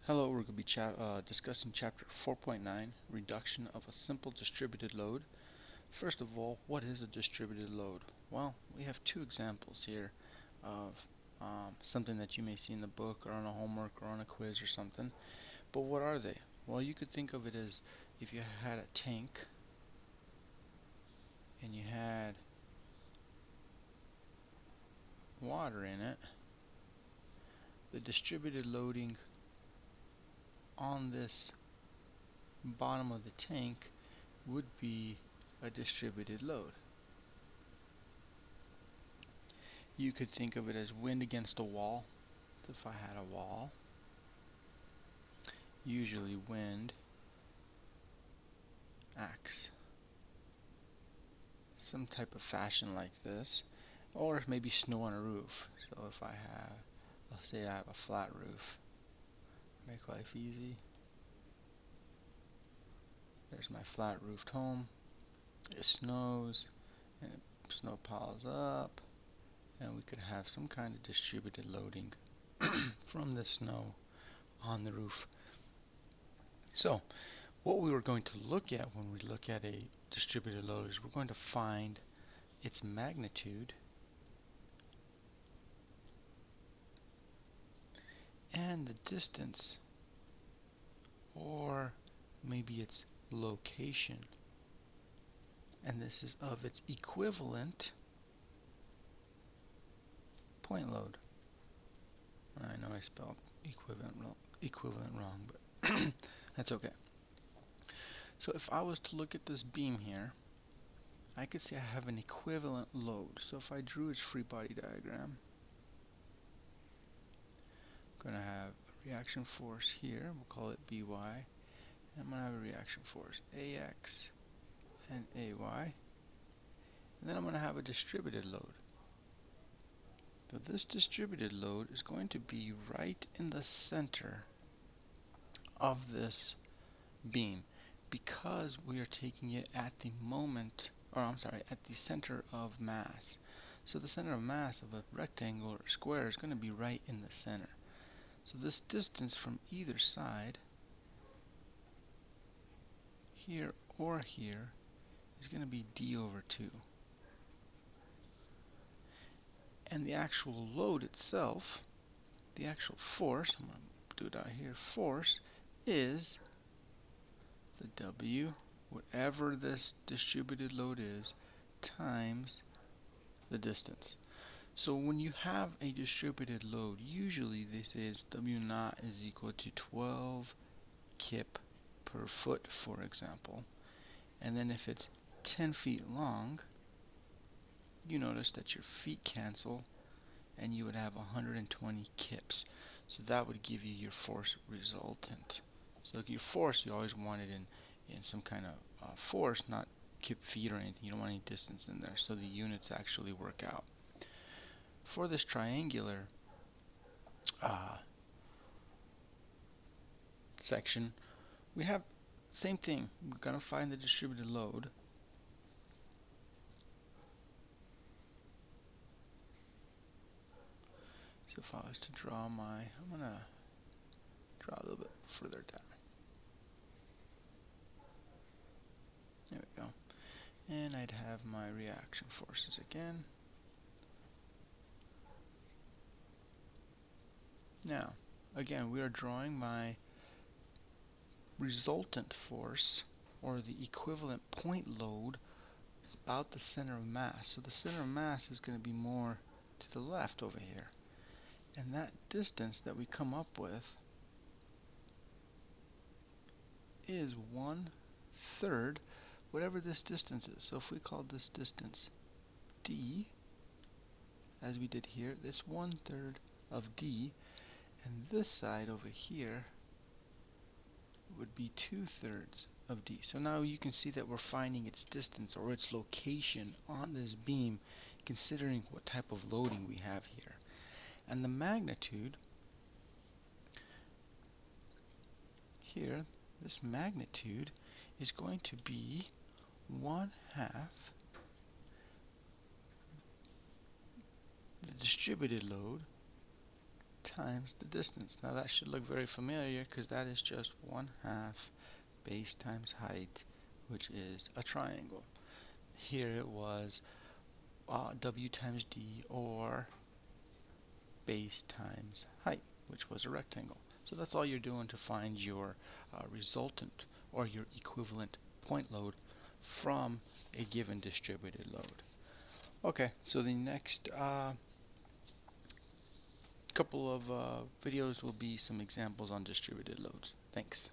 Hello, we're going to be discussing chapter 4.9, reduction of a simple distributed load. First of all, what is a distributed load? Well, we have two examples here of something that you may see in the book or on a homework or on a quiz or something. But what are they? Well, you could think of it as if you had a tank and you had water in it, the distributed loading on this bottom of the tank would be a distributed load. You could think of it as wind against a wall. So if I had a wall, usually wind acts some type of fashion like this, or maybe snow on a roof. So if I have, let's say I have a flat roof, make life easy. There's my flat roofed home. It snows, and snow piles up, and we could have some kind of distributed loading from the snow on the roof. So what we were going to look at when we look at a distributed load is we're going to find its magnitude and the distance, or maybe its location, and this is of its equivalent point load. I know I spelled equivalent wrong, but that's okay. So if I was to look at this beam here, I could say I have an equivalent load. So if I drew its free body diagram, I'm going to have a reaction force here, we'll call it By, and I'm going to have a reaction force Ax and Ay, and then I'm going to have a distributed load. So this distributed load is going to be right in the center of this beam because we are taking it at the moment, or I'm sorry, at the center of mass. So the center of mass of a rectangle or square is going to be right in the center. So this distance from either side, here or here, is going to be d over 2. And the actual load itself, the actual force, I'm going to do it out here, force is the W, whatever this distributed load is, times the distance. So when you have a distributed load, usually they say it's W naught is equal to 12 kip per foot, for example. And then if it's 10 feet long, you notice that your feet cancel and you would have 120 kips. So that would give you your force resultant. So your force, you always want it in some kind of force, not kip feet or anything. You don't want any distance in there. So the units actually work out. For this triangular section, we have same thing. We're going to find the distributed load. So if I was to draw I'm going to draw a little bit further down. There we go. And I'd have my reaction forces again. Now, again, we are drawing my resultant force, or the equivalent point load, about the center of mass. So the center of mass is going to be more to the left over here. And that distance that we come up with is 1/3, whatever this distance is. So if we call this distance d, as we did here, this 1/3 of d, and this side over here would be 2/3 of d. So now you can see that we're finding its distance or its location on this beam, considering what type of loading we have here. And the magnitude here, this magnitude is going to be 1/2 the distributed load times the distance. Now that should look very familiar because that is just 1/2 base times height, which is a triangle. Here it was W times D, or base times height, which was a rectangle. So that's all you're doing to find your resultant or your equivalent point load from a given distributed load. Okay, so the next couple of videos will be some examples on distributed loads. Thanks.